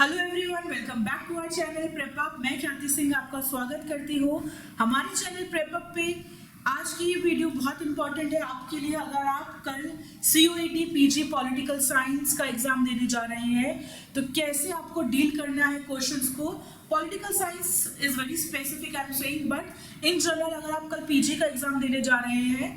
Hello everyone, welcome back to our channel PrepUp. मैं ख्याति सिंह आपका स्वागत करती हूँ हमारे चैनल प्रेपअप पे। आज की ये वीडियो बहुत इंपॉर्टेंट है आपके लिए। अगर आप कल CUET पीजी पॉलिटिकल साइंस का एग्जाम देने जा रहे हैं तो कैसे आपको डील करना है क्वेश्चंस को। Political science is very specific I am saying, but in general अगर आप कल पीजी का एग्जाम देने जा रहे हैं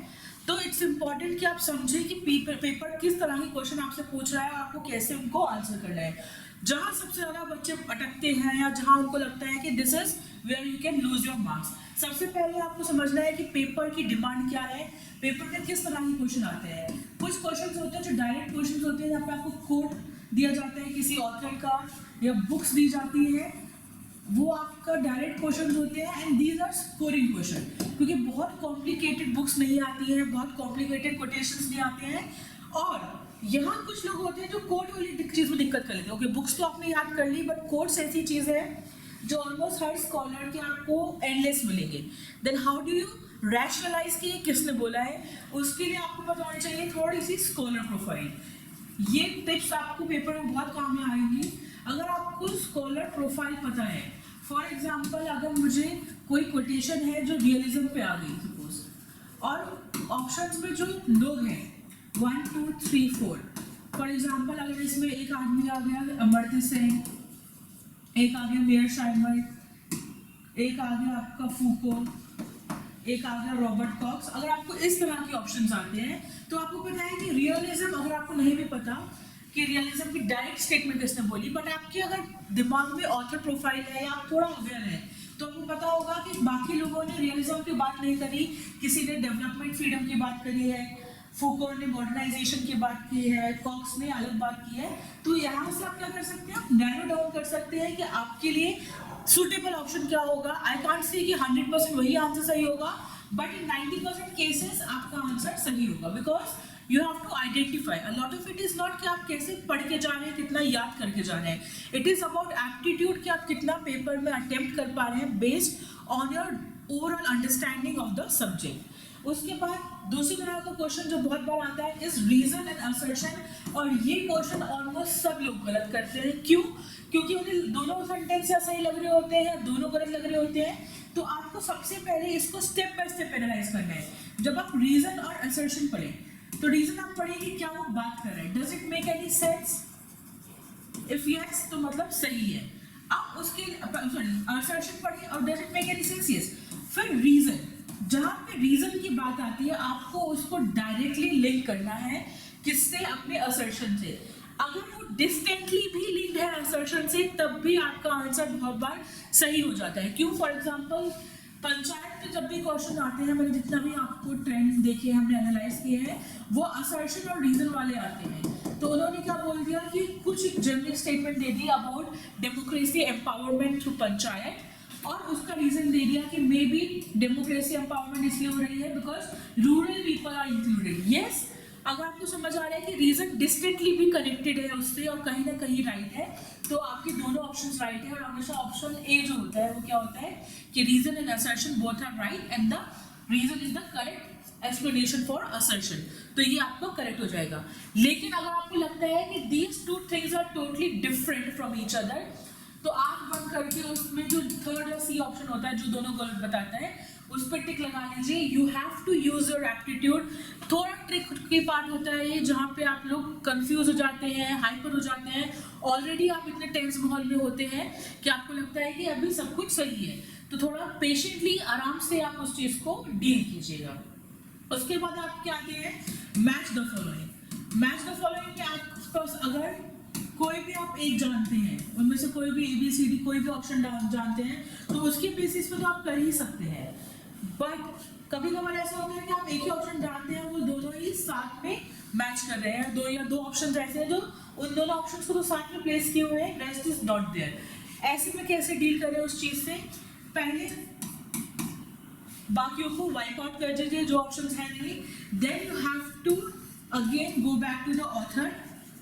तो इट्स इम्पॉर्टेंट कि आप समझें कि पेपर किस तरह के क्वेश्चन आपसे पूछ रहा है और आपको कैसे उनको आंसर करना है। जहां सबसे ज्यादा बच्चे अटकते हैं या जहां उनको लगता है कि this is where you can lose your marks, सबसे पहले आपको समझना है कि पेपर की डिमांड क्या है, पेपर में किस तरह के क्वेश्चन आते हैं। कुछ क्वेश्चन होते हैं जो डायरेक्ट क्वेश्चन होते हैं, जहाँ पे आपको कोट दिया जाता है किसी ऑथर का या बुक्स दी जाती है, वो आपका डायरेक्ट क्वेश्चन होते हैं। And these are scoring question, क्योंकि बहुत कॉम्प्लिकेटेड बुक्स नहीं आती है, बहुत कॉम्प्लिकेटेड कोटेशंस नहीं आते हैं। और यहाँ कुछ लोग होते हैं जो कोड वाली चीज में दिक्कत कर लेते हैं। ओके, बुक्स तो आपने याद कर ली, बट कोड्स ऐसी चीज है जो ऑलमोस्ट हर स्कॉलर के आपको एंडलेस मिलेंगे। Then how do you rationalise कि किसने बोला है, उसके लिए आपको पता होना चाहिए थोड़ी सी स्कॉलर प्रोफाइल। ये टिप्स आपको पेपर में बहुत काम में आएंगी अगर आपको स्कॉलर प्रोफाइल पता है। फॉर एग्जाम्पल, अगर मुझे कोई कोटेशन है जो रियलिज्म पे आ गई सपोज, और ऑप्शंस में जो लोग हैं 1 2 3 4, फॉर एग्जाम्पल अगर इसमें एक आदमी आ गया अमर्त्य सेन, एक आ गया मेयरशाइमर, एक आ गया आपका फूको, एक आ गया रॉबर्ट कॉक्स, अगर आपको इस तरह के ऑप्शंस आते हैं तो आपको पता है कि रियलिज्म, अगर आपको नहीं भी पता कि रियलिज्म की डायरेक्ट स्टेटमेंट किसने बोली, बट आपके अगर दिमाग में ऑथर प्रोफाइल है या आप थोड़ा अवेयर है तो आपको पता होगा कि बाकी लोगों ने रियलिज्म की बात नहीं करी, किसी ने डेवलपमेंट फ्रीडम की बात करी है, फूको ने मॉडर्नाइजेशन की बात की है, कॉक्स ने अलग बात की है। तो यहाँ से आप क्या कर सकते हैं, आप नैरो डाउन कर सकते हैं कि आपके लिए सुटेबल ऑप्शन क्या होगा। आई कांट से कि 100% वही आंसर सही होगा, बट इन 90% केसेस आपका आंसर सही होगा, because you have to identify. A lot of it is not कि आप कैसे पढ़ के जा रहे हैं, कितना याद करके जा रहे हैं। इट इज अबाउट एप्टीट्यूड कि आप कितना पेपर में अटेम्प्ट कर पा रहे हैं based on your overall understanding of the subject. उसके बाद दूसरी तरह का क्वेश्चन जो बहुत बार आता है इज रीजन एंड असर्शन, और ये क्वेश्चन ऑलमोस्ट सब लोग गलत करते हैं। क्यों? क्योंकि उन्हें दोनों सेंटेंस या सही लग रहे होते हैं, दोनों गलत लग रहे होते हैं। तो आपको सबसे पहले इसको स्टेप बाय स्टेप एनालाइज करना है। जब आप रीजन और असर्शन पढ़ें तो रीजन आप पढ़ेंगे क्या वो बात कर रहे हैं, does it make any sense, if yes तो मतलब सही है। आप उसके असर्शन पढ़िए और does it make any sense, yes. फिर रीजन, जहां पे रीजन की बात आती है आपको उसको डायरेक्टली लिंक करना है किससे, अपने असर्शन से। अगर वो डिस्टेंटली भी लिंक है असर्शन से तब भी आपका आंसर बहुत बार सही हो जाता है। क्यों? फॉर एग्जांपल पंचायत पे जब भी क्वेश्चन आते हैं, मैंने जितना भी आपको ट्रेंड देखे हमने एनालाइज किए हैं, वो असर्शन और रीजन वाले आते हैं। तो उन्होंने क्या बोल दिया कि कुछ general statement they the about democracy empowerment through panchayat, और उसका रीजन दे दिया कि मे बी डेमोक्रेसी एम्पावरमेंट इसलिए हो रही है because rural people are included. Yes, अगर आपको समझ आ रहा है कि रीजन डिस्ट्रिक्टली भी कनेक्टेड है उससे और कहीं ना कहीं राइट है, तो आपके दोनों ऑप्शंस राइट है। और हमेशा ऑप्शन ए जो होता है वो क्या होता है कि reason and assertion both are right and the reason is the correct explanation for assertion, तो ये आपका करेक्ट हो जाएगा। लेकिन अगर आपको लगता है कि these two things are totally different from each other, तो आंख बंद करके उसमें जो थर्ड या सी ऑप्शन होता है जो दोनों गलत बताता है उस पर टिक लगा लीजिए। You have to use your aptitude. थोड़ा ट्रिक की पार्ट होता है ये, जहाँ पे आप लोग कंफ्यूज हो जाते हैं, हाइपर हो जाते हैं, ऑलरेडी आप इतने टेंस माहौल में होते हैं कि आपको लगता है कि अभी सब कुछ सही है। तो थोड़ा पेशेंटली आराम से आप उस चीज को डील कीजिएगा। उसके बाद आप क्या आते हैं, match the following. Match the following में आपके पास अगर कोई भी आप एक जानते हैं, उनमें से कोई भी ABCD कोई भी ऑप्शन जानते हैं, तो उसके बेसिस पे तो आप कर ही सकते हैं। बट कभी कभार ऐसा होता है कि आप एक ही ऑप्शन जानते हैं, वो दोनों ही साथ में मैच कर रहे हैं, दो ऑप्शन ऐसे हैं जो उन दोनों ऑप्शन को तो साथ में प्लेस किए हुए हैं, रेस्ट इज नॉट देयर। ऐसे में कैसे डील करें उस चीज से, पहले बाकियों को वाइप आउट कर दीजिए जो ऑप्शन है नहीं, then you have to again go back to the author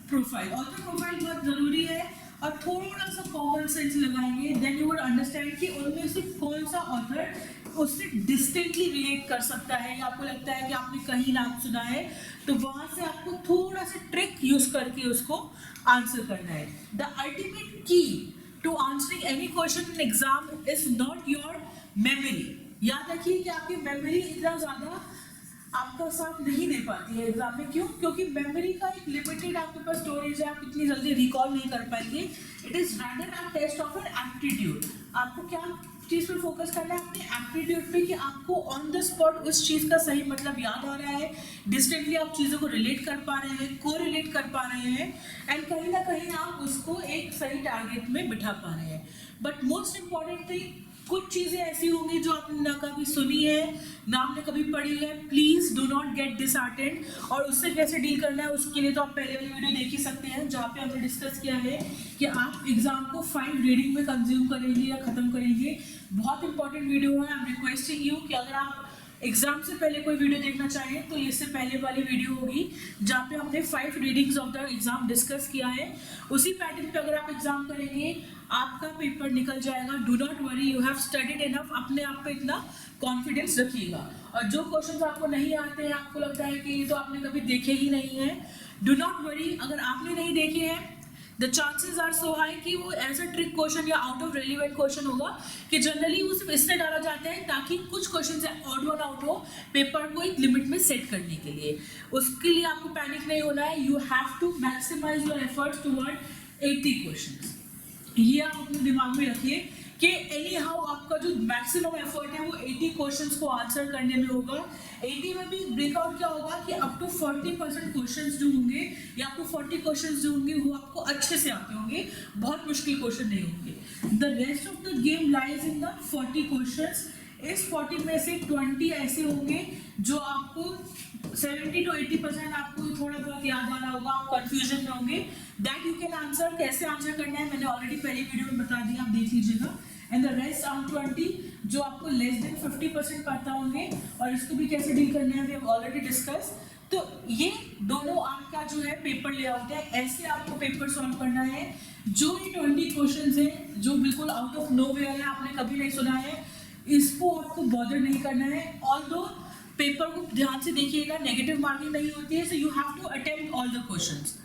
profile. Author profile बहुत जरूरी है और थोड़ा सा कॉमन सेंस लगाएंगे, देन यू विल अंडरस्टैंड कि उनमें से कौन सा ऑथर उससे डिस्टिंक्टली रिलेट कर सकता है, या आपको लगता है कि आपने कहीं नाम सुना है, तो वहां से आपको थोड़ा सा ट्रिक यूज करके उसको आंसर करना है। The ultimate key to answering any question in exam is not your memory. याद रखिए कि आपकी मेमोरी इतना ज़्यादा आपका साथ नहीं दे पाती है एग्जाम में। क्यों? क्योंकि मेमोरी का एक लिमिटेड आपके पास स्टोरेज है, आप इतनी जल्दी रिकॉल नहीं कर पाएंगे। It is rather a test of an aptitude. आपको क्या चीज़ पर फोकस करना है? अपने एप्टीट्यूड पे, कि आपको ऑन द स्पॉट उस चीज़ का सही मतलब याद आ रहा है, डिस्टेंटली आप चीज़ों को रिलेट कर पा रहे हैं, को रिलेट कर पा रहे हैं, एंड कहीं ना कहीं आप उसको एक सही टारगेट में बिठा पा रहे हैं। बट मोस्ट इंपॉर्टेंट थिंग, कुछ चीज़ें ऐसी होंगी जो आपने ना कभी सुनी है, ना आपने कभी पढ़ी है। Please do not gate disheartened. और उससे कैसे डील करना है उसके लिए तो आप पहले वाली वीडियो देख ही सकते हैं, जहाँ पे हमने डिस्कस किया है कि आप एग्जाम को 5 रीडिंग में कंज्यूम करेंगे या ख़त्म करेंगे। बहुत इंपॉर्टेंट वीडियो है। आई एम रिक्वेस्टिंग यू कि अगर आप एग्जाम से पहले कोई वीडियो देखना चाहिए तो इससे पहले वाली वीडियो होगी, जहाँ पे हमने 5 readings of the exam discuss किया है। उसी पैटर्न पे अगर आप एग्जाम करेंगे आपका पेपर निकल जाएगा। Do not worry, you have studied enough. अपने आप पे इतना कॉन्फिडेंस रखिएगा। और जो क्वेश्चंस आपको नहीं आते हैं, आपको लगता है कि ये तो आपने कभी देखे ही नहीं है, डू नॉट वरी। अगर आपने नहीं देखे हैं, the chances are so high कि वो ऐसा ट्रिक क्वेश्चन या आउट ऑफ रेलिवेंट क्वेश्चन होगा कि जनरली वो सिर्फ इसलिए डाला जाता है ताकि कुछ क्वेश्चन ऑड वन आउट हो, पेपर को एक लिमिट में सेट करने के लिए। उसके लिए आपको पैनिक नहीं होना है। You have to maximise your efforts toward 80 questions. ये आप अपने दिमाग में रखिए कि एनी हाउ आपका जो मैक्सिमम एफर्ट है वो 80 क्वेश्चंस को आंसर करने में होगा। 80 में भी ब्रेकआउट क्या होगा कि अप टू 40% क्वेश्चंस जो होंगे या आपको 40 क्वेश्चंस जो होंगे वो आपको अच्छे से आते होंगे, बहुत मुश्किल क्वेश्चन नहीं होंगे। The rest of the game lies in the 40 questions. इस 40 में से 20 ऐसे होंगे जो आपको 70 to 80% आपको थोड़ा बहुत याद आना होगा, आप कंफ्यूजन में होंगे, दैट यू कैन आंसर। कैसे आंसर करना है मैंने ऑलरेडी पहले वीडियो में बता दिया, आप देख लीजिएगा। एंड द रेस्ट आर 20 जो आपको लेस देन 50% पता होंगे, और इसको भी कैसे डील करना है वी हैव ऑलरेडी डिस्कस। तो ये दोनों आपका जो है पेपर लेआउट है, ऐसे आपको पेपर सॉल्व करना है। जो ये 20 क्वेश्चन है जो बिल्कुल आउट ऑफ नो वेयर है, आपने कभी नहीं सुना है, इसको आपको बॉदर नहीं करना है। ऑल्दो पेपर को ध्यान से देखिएगा, नेगेटिव मार्किंग नहीं होती है, so you have to attempt all the questions.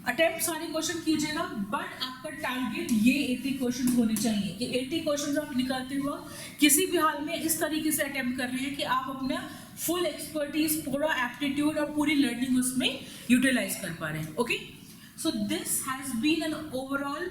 Attempt सारे क्वेश्चन कीजिएगा, बट आपका टारगेट ये 80 क्वेश्चन होने चाहिए कि 80 क्वेश्चन आप निकालते हुआ किसी भी हाल में इस तरीके से अटेम्प्ट कर रहे हैं कि आप अपना फुल एक्सपर्टीज, पूरा एप्टीट्यूड और पूरी लर्निंग उसमें यूटिलाइज कर पा रहे हैं। Okay, so this has been an overall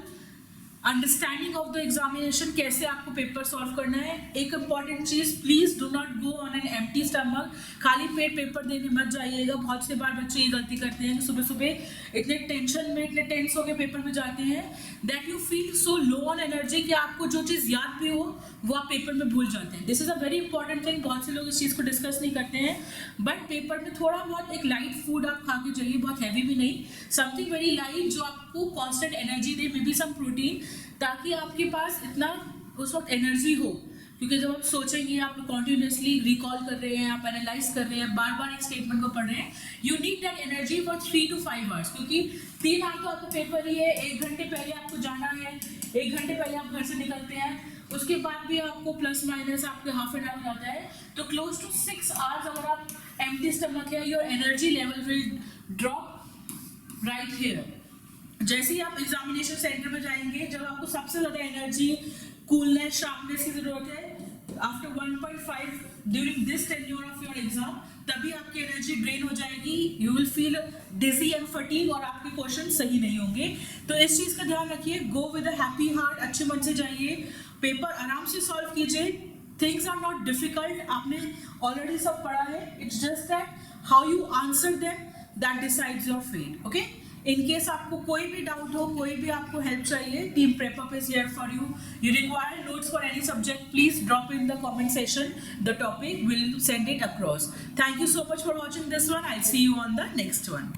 understanding of the examination, कैसे आपको पेपर सॉल्व करना है। एक इंपॉर्टेंट चीज, please do not go on an empty stomach, खाली पेट पेपर देने मत जाइएगा। बहुत से बार बच्चे ये गलती करते हैं कि सुबह सुबह इतने टेंशन में, इतने टेंस होकर पेपर में जाते हैं that you feel so low on energy कि आपको जो चीज़ याद भी हो वो आप पेपर में भूल जाते हैं। This is a very important thing. बहुत से लोग इस चीज़ को डिस्कस नहीं करते हैं, बट पेपर में थोड़ा बहुत एक लाइट फूड आप खा के चलिए, बहुत हैवी भी नहीं, समथिंग वेरी लाइट जो आपको कॉन्स्टेंट एनर्जी दे, मे बी सम प्रोटीन, ताकि आपके पास इतना उस वक्त एनर्जी हो। क्योंकि जब आप सोचेंगे, आप कॉन्टिन्यूसली रिकॉल कर रहे हैं, आप एनालाइज कर रहे हैं, बार बार एक स्टेटमेंट को पढ़ रहे हैं, you need that energy for 3 to 5 hours. क्योंकि 3 आवर तो आपका पेपर ही है, 1 घंटे पहले आपको जाना है, 1 घंटे पहले आप घर से निकलते हैं, उसके बाद भी आपको प्लस माइनस आपके हाफ एन आवर जाता है, तो क्लोज टू 6 आवर्स अगर आप एम्प्टी स्टमक है, your energy level will drop right here. जैसे ही आप एग्जामिनेशन सेंटर में जाएंगे, जब आपको सबसे ज़्यादा एनर्जी, कूलनेस, शार्पनेस की जरूरत है, after 1.5 during this tenure of your exam, तभी आपकी एनर्जी ड्रेन हो जाएगी, you will feel dizzy and fatigue, और आपके क्वेश्चन सही नहीं होंगे। तो इस चीज़ का ध्यान रखिए। Go with a happy heart, अच्छे मन से जाइए, पेपर आराम से सॉल्व कीजिए। थिंग्स आर नॉट डिफिकल्ट, आपने ऑलरेडी सब पढ़ा है, it's just that how you answer them that decides your fate. Okay, in case आपको कोई भी डाउट हो, कोई भी आपको हेल्प चाहिए, team PrepUp is here for you. You require notes for any subject, please drop in the comment session the topic, will send it across. Thank you so much for watching this one. I see you on the next one.